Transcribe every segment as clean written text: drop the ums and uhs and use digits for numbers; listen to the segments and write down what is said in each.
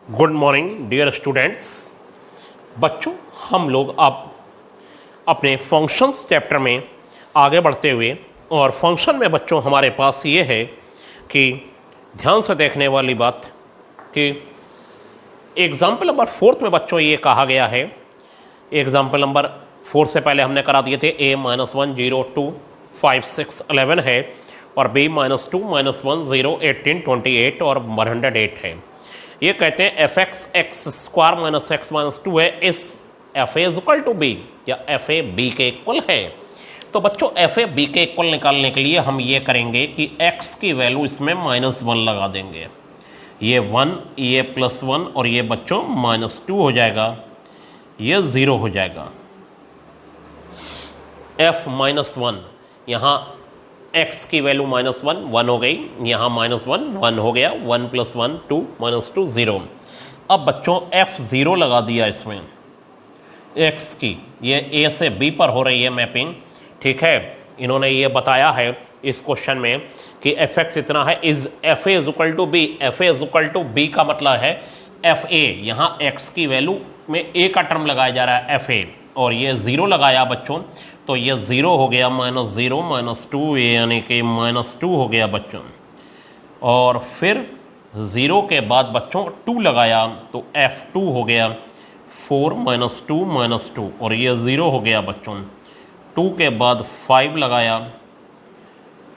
Good morning dear students. बच्चों, हम लोग अब अपने फंक्शंस चैप्टर में आगे बढ़ते हुए, और फंक्शन में बच्चों हमारे पास ये है कि ध्यान से देखने वाली बात कि एग्जाम्पल नंबर 4 में बच्चों ये कहा गया है। एग्जाम्पल नंबर 4 से पहले हमने करा दिए थे a -1 0 2 5 6 11 है, और b -2 -1 0 18 28 और 108 है। ये कहते हैं f x x square minus x minus 2 है, इस f a equal to b, या एफ ए बी के इक्वल है। तो बच्चों एफ ए बी के इक्वल निकालने के लिए हम ये करेंगे कि x की वैल्यू इसमें -1 लगा देंगे। ये 1, ये +1 और ये बच्चों -2 हो जाएगा, ये 0 हो जाएगा। f -1, यहाँ x की वैल्यू -1 1 हो गई, यहाँ -1 1 हो गया, 1 + 1 2 -2 0। अब बच्चों f0 लगा दिया इसमें, x की ये a से b पर हो रही है मैपिंग, ठीक है। इन्होंने ये बताया है इस क्वेश्चन में कि fx इतना है, is fa = b। fa = b का मतलब है fa, यहाँ x की वैल्यू में a का टर्म लगाया जा रहा है fa, और ये 0 लगाया बच्चों, तो ये 0 हो गया, -0 -2, यानी कि -2 हो गया बच्चों। और फिर 0 के बाद बच्चों 2 लगाया तो f2 हो गया, 4 -2 -2, और ये 0 हो गया बच्चों। 2 के बाद 5 लगाया,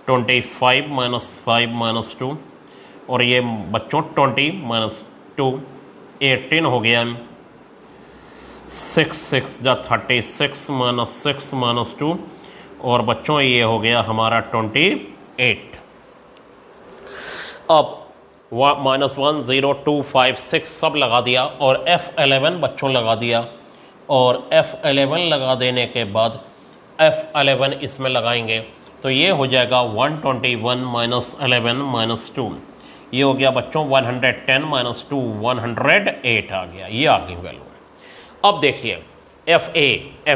25 -5 -2, और ये बच्चों 20 -2 18 हो गया। 6 6 जा 36 -6 -2, और बच्चों ये हो गया हमारा 28। अब -1 0 2 5 6 सब लगा दिया, और F11 बच्चों लगा दिया, और F11 लगा देने के बाद F11 इसमें लगाएंगे तो ये हो जाएगा 121 -11 -2, ये हो गया बच्चों 110 -2 108 आ गया, ये आ गई वैल्यू। अब देखिए एफ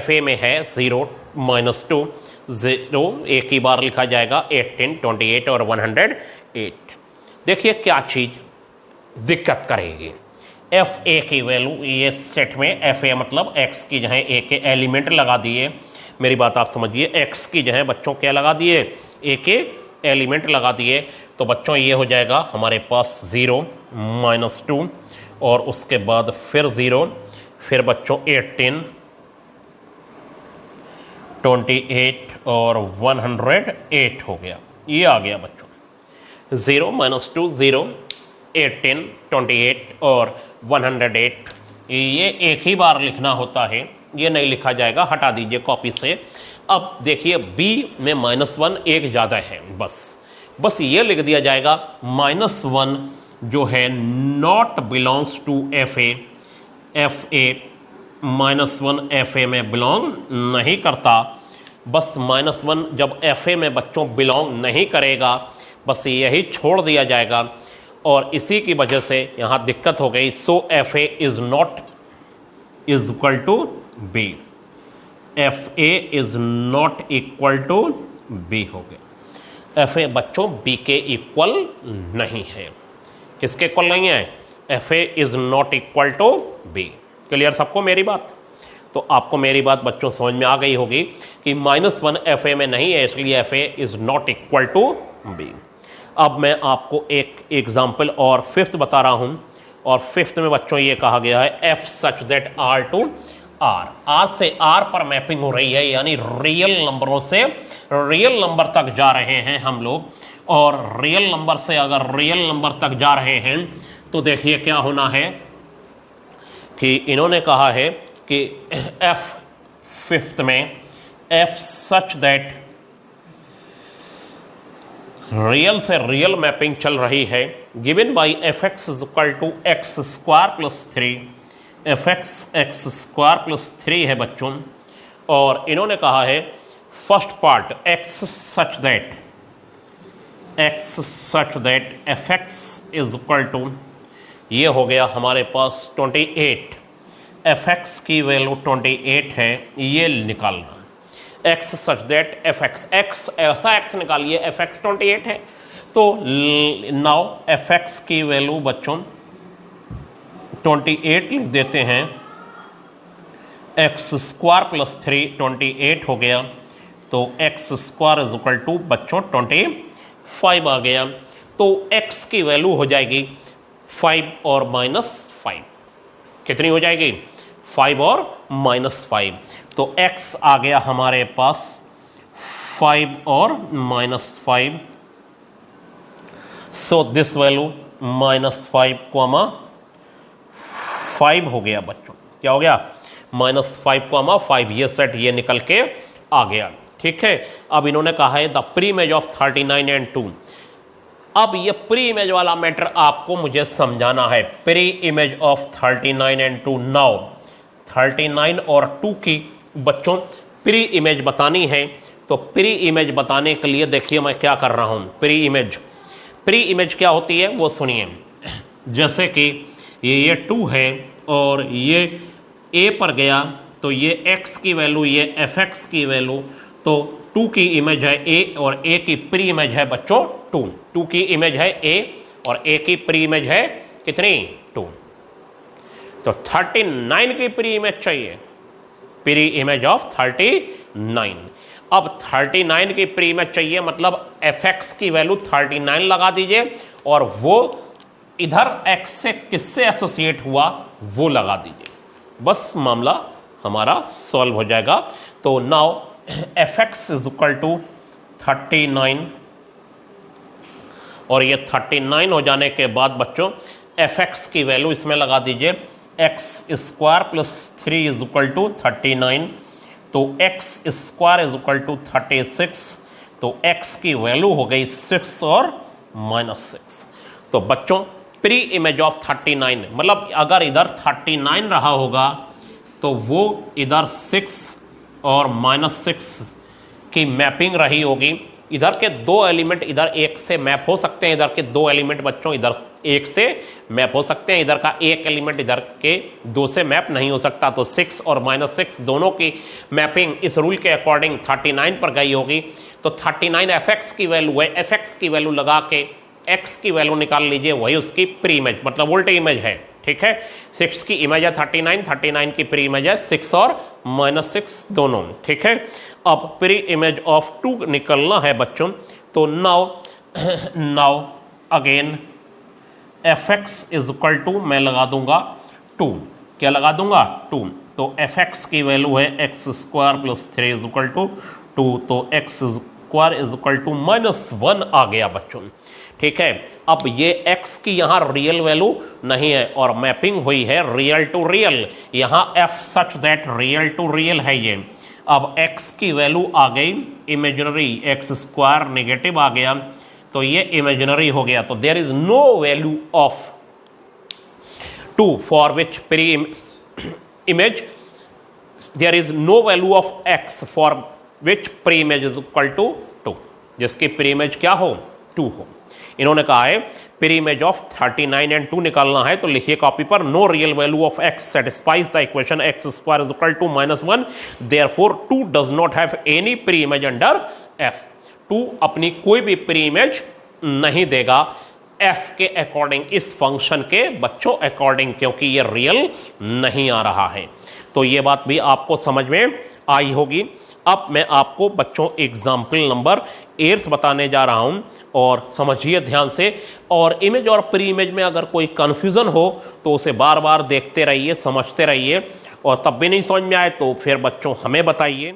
ए में है 0 -2 0, एक ही बार लिखा जाएगा, 18 28 और 108। देखिए क्या चीज़ दिक्कत करेगी। एफ ए की वैल्यू, ये सेट में एफ ए मतलब x की जगह a के एलिमेंट लगा दिए, मेरी बात आप समझिए, x की जगह बच्चों क्या लगा दिए, a के एलिमेंट लगा दिए, तो बच्चों ये हो जाएगा हमारे पास 0 -2, और उसके बाद फिर 0, फिर बच्चों 18 28 और 108 हो गया, ये आ गया बच्चों। 0 -2 0 18 28 और 108, ये एक ही बार लिखना होता है, ये नहीं लिखा जाएगा, हटा दीजिए कॉपी से। अब देखिए b में -1 एक ज़्यादा है, बस ये लिख दिया जाएगा -1 जो है not belongs to fa, -1 fa में बिलोंग नहीं करता। बस -1 जब fa में बच्चों बिलोंग नहीं करेगा, बस यही छोड़ दिया जाएगा, और इसी की वजह से यहाँ दिक्कत हो गई। So fa is not is equal to b, fa is not equal to b हो गया। fa बच्चों b के इक्वल नहीं है। किसके इक्वल नहीं है? fa is not equal to b। Clear सबको मेरी बात? तो आपको मेरी बात बच्चों समझ में आ गई होगी कि -1 fa में नहीं है, इसलिए fa is not equal to b। अब मैं आपको एक एग्जाम्पल और 5th बता रहा हूं, और 5th में बच्चों ये कहा गया है f such that r to r, r से r पर मैपिंग हो रही है, यानी रियल नंबरों से रियल नंबर तक जा रहे हैं हम लोग, और रियल नंबर से अगर रियल नंबर तक जा रहे हैं तो देखिए क्या होना है कि इन्होंने कहा है कि f 5th में f सच दैट रियल से रियल मैपिंग चल रही है, given by fx equal to x square plus 3, fx x² + 3 है बच्चों, और इन्होंने कहा है first part x such that fx is equal to, ये हो गया हमारे पास 28, fx की वैल्यू 28 है, ये निकालना। x such that fx, x ऐसा x निकालिए, fx 28 है, तो नाउ fx की वैल्यू बच्चों 28 लिख देते हैं, एक्स स्क्वायर प्लस 3 28 हो गया, तो x square is equal to बच्चों 25 आ गया। तो एक्स की वैल्यू हो जाएगी 5 और -5, कितनी हो जाएगी 5 और -5, तो एक्स आ गया हमारे पास 5 और -5, सो दिस वैल्यू -5, 5 हो गया बच्चों, क्या हो गया -5, 5, ये सेट ये निकल के आ गया। ठीक है, अब इन्होंने कहा है the pre image of 39 and 2। अब ये प्री इमेज वाला मैटर आपको मुझे समझाना है, pre image of 39 and 2। Now 39 और 2 की बच्चों प्री इमेज बतानी है, तो प्री इमेज बताने के लिए देखिए मैं क्या कर रहा हूं। प्री इमेज क्या होती है वो सुनिए। जैसे कि ये 2 है और ये a पर गया, तो ये x की वैल्यू, ये fx की वैल्यू, तो 2 की इमेज है a और a की प्री इमेज है बच्चों 2 की इमेज है a और a की प्री इमेज है कितनी 2, तो 39 की प्री इमेज चाहिए, प्री इमेज ऑफ 39। अब 39 की प्री इमेज चाहिए, मतलब fx की वैल्यू 39 लगा दीजिए और वो इधर x से किससे एसोसिएट हुआ वो लगा दीजिए, बस मामला हमारा सॉल्व हो जाएगा। तो now fx is equal to 39 और ये 39 हो जाने के बाद बच्चों fx की वैल्यू इसमें लगा दीजिए, x square plus 3 is equal to 39, तो x square is equal to 36, तो x की वैल्यू हो गई 6 और -6। तो बच्चों प्री इमेज ऑफ 39, मतलब अगर इधर 39 रहा होगा तो वो इधर 6 और -6 की मैपिंग रही होगी। इधर के दो एलिमेंट इधर एक से मैप हो सकते हैं, इधर के दो एलिमेंट बच्चों इधर एक से मैप हो सकते हैं, इधर का एक एलिमेंट इधर के दो से मैप नहीं हो सकता। तो 6 और -6 दोनों की मैपिंग इस रूल के अकॉर्डिंग 39 पर गई होगी। तो 39 fx की वैल्यू है, fx की वैल्यू लगा के x की वैल्यू निकाल लीजिए, वही उसकी प्री इमेज मतलब उल्टी इमेज है। ठीक है, 6 की इमेज है 39 की प्री इमेज है 6 और -6 दोनों। ठीक है, अब प्री इमेज ऑफ 2 निकलना है बच्चों, तो now again fx is equal to मैं लगा दूंगा 2, क्या लगा दूंगा 2, तो fx की वैल्यू है x square plus 3 is equal to 2, तो x square is equal to -1 आ गया बच्चों। ठीक है, अब ये x की यहाँ रियल वैल्यू नहीं है और मैपिंग हुई है रियल टू रियल, यहाँ f such that real to real है ये। अब x की वैल्यू आ गई इमेजिनरी, एक्स स्क्वायर नेगेटिव आ गया, तो ये इमेजिनरी हो गया, तो there is no value of 2 for which pre image, there is no value of x for which pre image is equal to 2, जिसकी प्री इमेज क्या हो 2 हो। इन्होंने कहा है प्री इमेज ऑफ 39 एंड 2 निकालना है, तो लिखिए कॉपी पर, no real value of x satisfies the equation x square is equal to -1, therefore 2 does not have any pre image under f। 2 अपनी कोई भी प्री इमेज नहीं देगा f के अकॉर्डिंग, इस फंक्शन के बच्चों अकॉर्डिंग, क्योंकि ये रियल नहीं आ रहा है। तो ये बात भी आपको समझ में आई होगी। अब मैं आपको बच्चों एग्जाम्पल नंबर 8 बताने जा रहा हूं और समझिए ध्यान से, और इमेज और प्री इमेज में अगर कोई कंफ्यूजन हो तो उसे बार बार देखते रहिए, समझते रहिए, और तब भी नहीं समझ में आए तो फिर बच्चों हमें बताइए।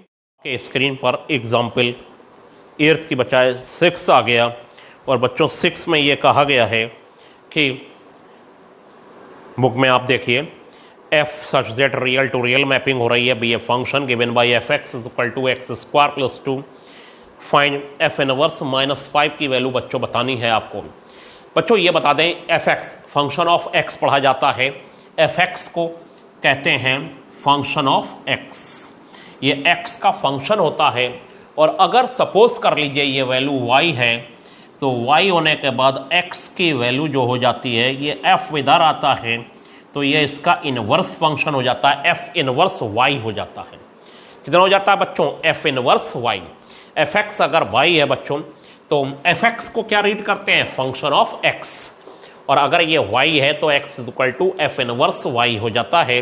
कि स्क्रीन पर एग्जाम्पल 8 की बजाय 6 आ गया, और बच्चों 6 में ये कहा गया है कि बुक में आप देखिए f such that real to real mapping हो रही है, be a function given by fx is equal to x square plus 2, find f inverse -5 की वैल्यू बच्चों बतानी है आपको। बच्चों ये बता दें fx फंक्शन ऑफ x पढ़ा जाता है, fx को कहते हैं फंक्शन ऑफ x, ये x का फंक्शन होता है, और अगर सपोज कर लीजिए ये वैल्यू y है, तो y होने के बाद x की वैल्यू जो हो जाती है, ये f इधर आता है, तो ये इसका इनवर्स फंक्शन हो जाता है, f इनवर्स y हो जाता है। कितना हो जाता है बच्चों f इनवर्स y। fx अगर y है बच्चों, तो fx को क्या रीड करते हैं फंक्शन ऑफ x, और अगर ये y है तो x equal to f inverse y हो जाता है।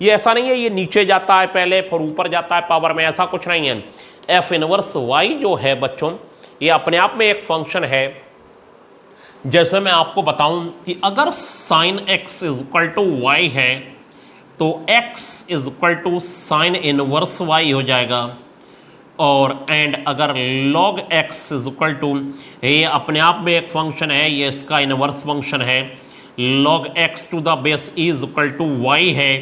ये ऐसा नहीं है ये नीचे जाता है पहले फिर ऊपर जाता है पावर में, ऐसा कुछ नहीं है। एफ इनवर्स y जो है बच्चों ये अपने आप में एक फंक्शन है। जैसे मैं आपको बताऊं कि अगर sine x is equal to y है तो x is equal to sine inverse y हो जाएगा, और एंड अगर log x is equal to, ये अपने आप में एक फंक्शन है, ये इसका इनवर्स फंक्शन है, log x to the base e is equal to y है,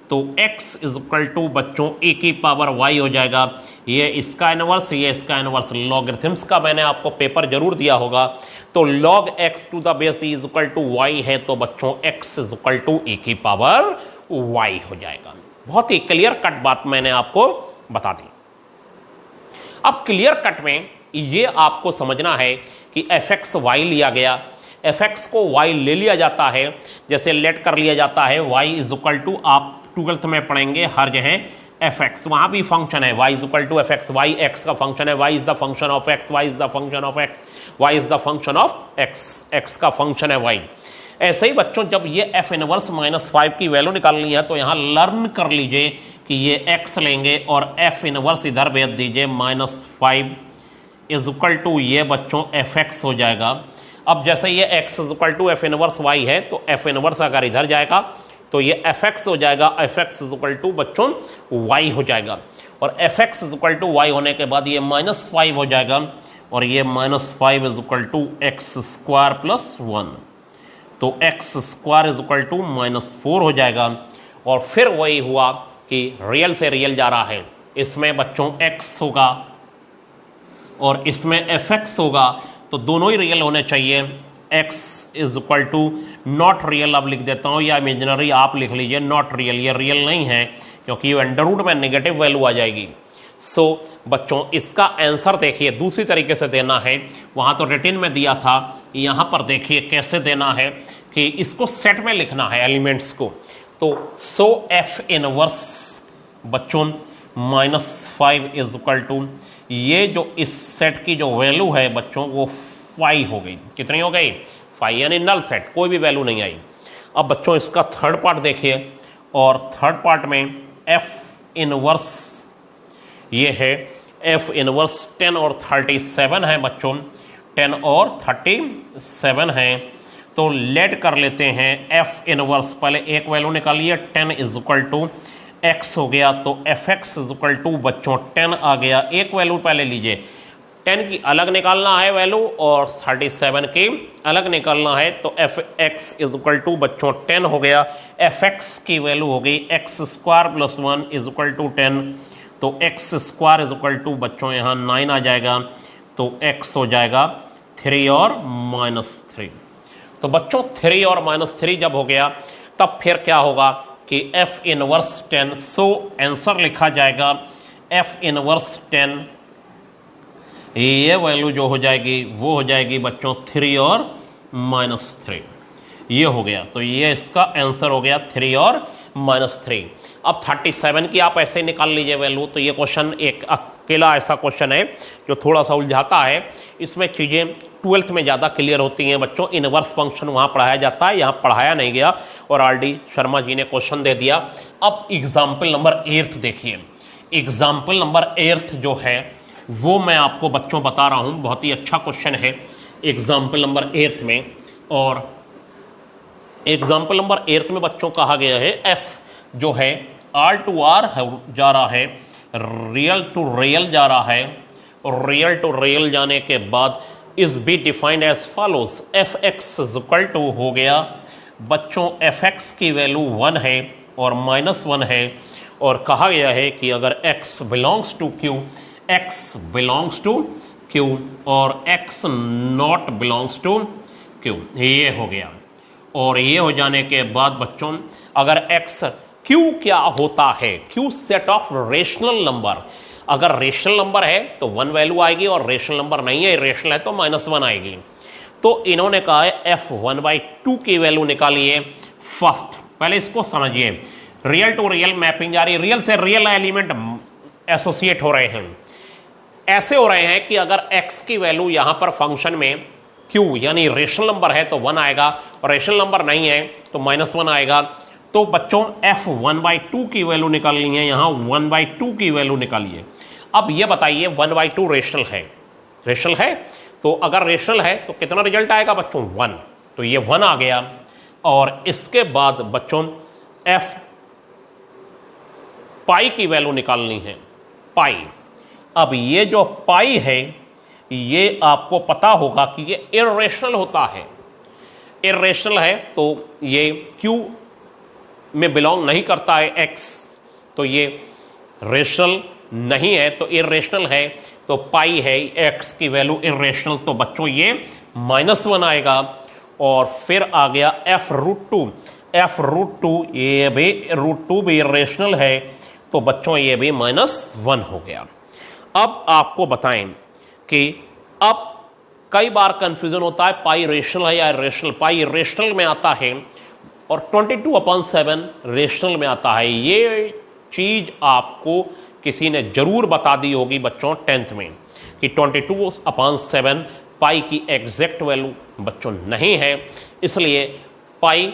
तो x इज इक्वल टू बच्चों e की पावर y हो जाएगा। ये इसका इनवर्स, ये इसका इनवर्स। लॉगरिथम्स का मैंने आपको पेपर जरूर दिया होगा। तो log x to the base e is equal to y है, तो बच्चों x is equal to e की पावर y हो जाएगा। बहुत ही क्लियर कट बात मैंने आपको बता दी। अब क्लियर कट में ये आपको समझना है कि fx y लिया गया, fx को y ले लिया जाता है, जैसे लेट कर लिया जाता है y इज इक्वल टू, आप 12th में पढ़ेंगे हर जगह fx, वहां भी फंक्शन है y is equal to fx, y x का फंक्शन है, y is the function of x, y is the function of x, y is the function of x, x का फंक्शन है y। ऐसे ही बच्चों जब ये f इनवर्स -5 की value निकालनी है तो यहां लर्न कर लीजिए कि ये x लेंगे और f इनवर्स इधर भेज दीजिए, -5 इज इक्वल टू ये बच्चों fx हो जाएगा। अब जैसे ये x is equal to f inverse y है तो f इनवर्स अगर इधर जाएगा तो ये fx हो जाएगा, fx इज इक्वल टू बच्चों y हो जाएगा, और fx is equal to y होने के बाद ये -5 हो जाएगा, और ये -5 is equal to x square plus 1, तो x square is equal to -4 हो जाएगा। और फिर वही हुआ कि रियल से रियल जा रहा है, इसमें बच्चों x होगा और इसमें fx होगा, तो दोनों ही रियल होने चाहिए। x is equal to not real, अब लिख देता हूँ, या इमेजिनरी आप लिख लीजिए, नॉट रियल, ये रियल नहीं है क्योंकि ये अंडर रूट में नेगेटिव वैल्यू आ जाएगी। सो बच्चों इसका आंसर देखिए दूसरी तरीके से देना है, वहाँ तो रिटिन में दिया था, यहाँ पर देखिए कैसे देना है कि इसको सेट में लिखना है एलिमेंट्स को। तो सो f इनवर्स बच्चों -5 इज इक्वल टू, ये जो इस सेट की जो वैल्यू है बच्चों वो 5 हो गई। कितनी हो गई? 5, यानी नल सेट, कोई भी वैल्यू नहीं आई। अब बच्चों इसका थर्ड पार्ट देखिए, और थर्ड पार्ट में f इनवर्स ये है, f इनवर्स 10 और 37 है बच्चों, 10 और 37 है। तो लेट कर लेते हैं f इनवर्स, पहले एक वैल्यू निकालिए, 10 इज इक्वल टू x हो गया, तो fx इज इक्वल टू बच्चों 10 आ गया। एक वैल्यू पहले लीजिए, 10 की अलग निकालना है वैल्यू और 37 की अलग निकालना है, तो fx इज इक्वल टू बच्चों 10 हो गया। fx की वैल्यू हो गई x square plus 1 is equal to 10, तो x square is equal to बच्चों यहाँ 9 आ जाएगा, तो x हो जाएगा 3 और -3। तो बच्चों 3 और -3 जब हो गया तब फिर क्या होगा कि f इनवर्स 10, सो आंसर लिखा जाएगा f इनवर्स 10, ये वैल्यू जो हो जाएगी वो हो जाएगी बच्चों 3 और -3, ये हो गया। तो ये इसका आंसर हो गया 3 और -3। अब 37 की आप ऐसे निकाल लीजिए वैल्यू। तो ये क्वेश्चन एक अकेला ऐसा क्वेश्चन है जो थोड़ा सा उलझाता है, इसमें चीज़ें 12th में ज़्यादा क्लियर होती हैं बच्चों। इनवर्स फंक्शन वहाँ पढ़ाया जाता है, यहाँ पढ़ाया नहीं गया, और R.D. शर्मा जी ने क्वेश्चन दे दिया। अब एग्जाम्पल नंबर 8 देखिए, एग्जाम्पल नंबर 8 जो है वो मैं आपको बच्चों बता रहा हूँ, बहुत ही अच्छा क्वेश्चन है एग्जाम्पल नंबर 8 में। और एग्जाम्पल नंबर 8 में बच्चों कहा गया है f जो है R टू R जा रहा है, रियल टू रियल जा रहा है, और रियल टू रियल जाने के बाद is be defined as follows, fx is equal to हो गया बच्चों fx की वैल्यू 1 है और -1 है, और कहा गया है कि अगर x belongs to q, x belongs to q और x not belongs to q, ये हो गया। और ये हो जाने के बाद बच्चों अगर x, q क्या होता है? q set of rational number, अगर रेशनल नंबर है तो 1 वैल्यू आएगी, और रेशनल नंबर नहीं है, इरेशनल है तो -1 आएगी। तो इन्होंने कहा है f1/2 की वैल्यू निकालिए फर्स्ट। पहले इसको समझिए, रियल टू रियल मैपिंग जा रही है, रियल से रियल एलिमेंट एसोसिएट हो रहे हैं। ऐसे हो रहे हैं कि अगर x की वैल्यू यहां पर फंक्शन में क्यू यानी रेशनल नंबर है तो 1 आएगा, और रेशनल नंबर नहीं है तो -1 आएगा। तो बच्चों f 1/2 की वैल्यू निकालनी है, यहां 1/2 की वैल्यू निकालिए। अब ये बताइए 1/2 रेशनल है, रेशनल है तो अगर रेशनल है तो कितना रिजल्ट आएगा बच्चों 1, तो ये 1 आ गया। और इसके बाद बच्चों f पाई की वैल्यू निकालनी है, पाई। अब ये जो पाई है ये आपको पता होगा कि ये इर्रेशनल होता है, इर्रेशनल है तो ये Q में बिलोंग नहीं करता है x, तो ये रेशनल नहीं है तो इर्रेशनल है, तो पाई है x की वैल्यू इर्रेशनल, तो बच्चों ये -1 आएगा। और फिर आ गया f√2, f√2 ये भी √2 भी इर्रेशनल है, तो बच्चों ये भी -1 हो गया। अब आपको बताएं कि अब कई बार कंफ्यूजन होता है पाई रेशनल है या इर्रेशनल, पाई इर्रेशनल में आता है और 22/7 रेशनल में आता है। ये चीज आपको किसी ने जरूर बता दी होगी बच्चों 10th में कि 22/7 पाई की एग्जैक्ट वैल्यू बच्चों नहीं है, इसलिए पाई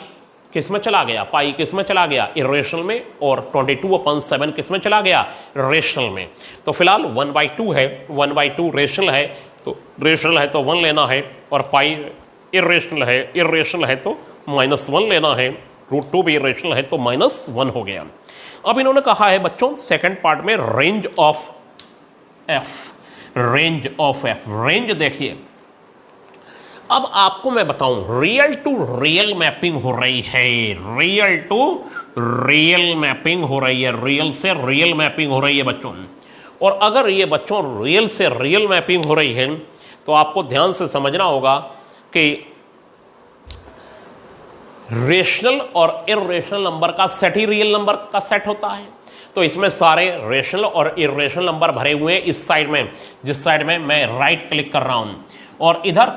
किस में चला गया, पाई किस में चला गया, इर्रेशनल में, और 22/7 किस में चला गया, रेशनल में। तो फिलहाल 1/2 है, 1/2 रेशनल है, तो रेशनल है तो 1 लेना है, और पाई इर्रेशनल है, इर्रेशनल है तो -1 लेना है, √2 भी इर्रेशनल है तो -1 हो गया। अब इन्होंने कहा है बच्चों सेकंड पार्ट में range of f, range of f, range देखिए। अब आपको मैं बताऊं रियल टू रियल मैपिंग हो रही है, रियल टू रियल मैपिंग हो रही है, रियल से रियल मैपिंग हो रही है बच्चों। और अगर ये बच्चों रियल से रियल मैपिंग हो रही है तो आपको ध्यान से समझना होगा कि रेशनल और इर्रेशनल नंबर का सेट ही रियल नंबर का सेट होता है। तो इसमें सारे रेशनल और इर्रेशनल नंबर भरे हुए हैं इस साइड में, जिस साइड में मैं राइट क्लिक कर रहा हूं, और इधर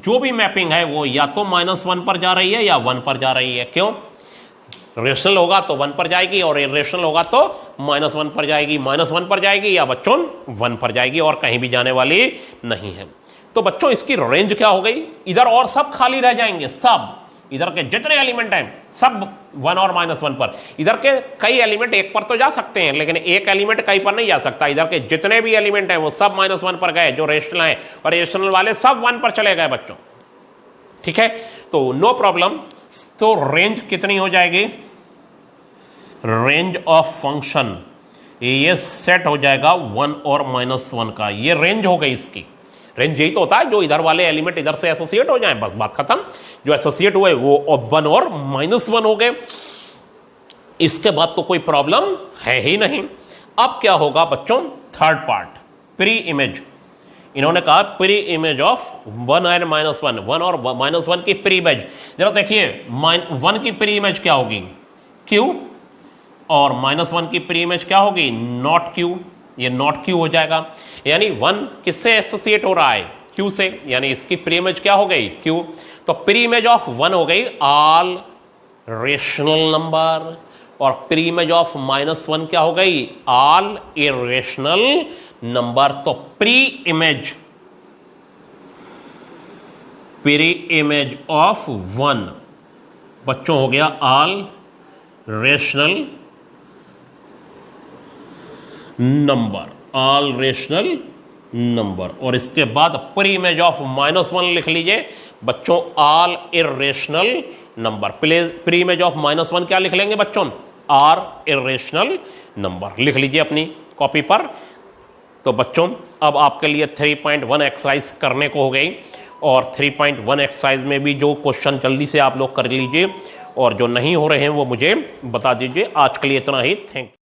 जो भी मैपिंग है वो या तो -1 पर जा रही है या 1 पर जा रही है। क्यों? रेशनल होगा तो 1 पर जाएगी और इर्रेशनल होगा तो -1 पर जाएगी, -1 पर जाएगी या बच्चों 1 पर जाएगी, और कहीं भी जाने वाली नहीं है। तो बच्चों इसकी रेंज क्या हो गई, इधर और सब खाली रह जाएंगे, सब इधर के जितने एलिमेंट हैं सब 1 और -1 पर। इधर के कई एलिमेंट 1 पर तो जा सकते हैं, लेकिन एक एलिमेंट कई पर नहीं जा सकता। इधर के जितने भी एलिमेंट हैं वो सब -1 पर गए, जो रेशनल हैं, और रेशनल वाले सब 1 पर चले गए बच्चों। ठीक है, तो नो प्रॉब्लम। तो रेंज कितनी हो जाएगी, रेंज ऑफ फंक्शन ये सेट हो जाएगा 1 और -1 का, ये रेंज हो गई इसकी। रेंज यही तो होता है जो इधर वाले एलिमेंट इधर से एसोसिएट हो जाएं, बस बात खत्म। जो एसोसिएट हुए वो 1 और -1 हो गए, इसके बाद तो कोई प्रॉब्लम है ही नहीं। अब क्या होगा बच्चों, थर्ड पार्ट, प्री इमेज। इन्होंने कहा प्री इमेज ऑफ 1 और -1, 1 और -1 की प्री इमेज। जरा देखिए 1 की प्री इमेज क्या होगी, Q, और -1 की प्री इमेज क्या होगी, नॉट Q। ये नॉट Q हो जाएगा, यानी 1 किससे एसोसिएट हो रहा है, Q से, यानी इसकी प्री इमेज क्या हो गई, Q। तो प्री इमेज ऑफ 1 हो गई ऑल रेशनल नंबर, और प्री इमेज ऑफ -1 क्या हो गई, ऑल इर्रेशनल नंबर। तो प्री इमेज ऑफ 1 बच्चों हो गया all rational number, all rational number. और इसके बाद प्री इमेज ऑफ -1 लिख लीजिए बच्चों, all irrational number. Pre image of -1 क्या लिख लेंगे बच्चों, आर इर्रेशनल नंबर लिख लीजिए अपनी कॉपी पर। तो बच्चों अब आपके लिए 3.1 एक्सरसाइज करने को हो गई, और 3.1 एक्सरसाइज में भी जो क्वेश्चन जल्दी से आप लोग कर लीजिए, और जो नहीं हो रहे हैं वो मुझे बता दीजिए। आज के लिए इतना ही, थैंक यू।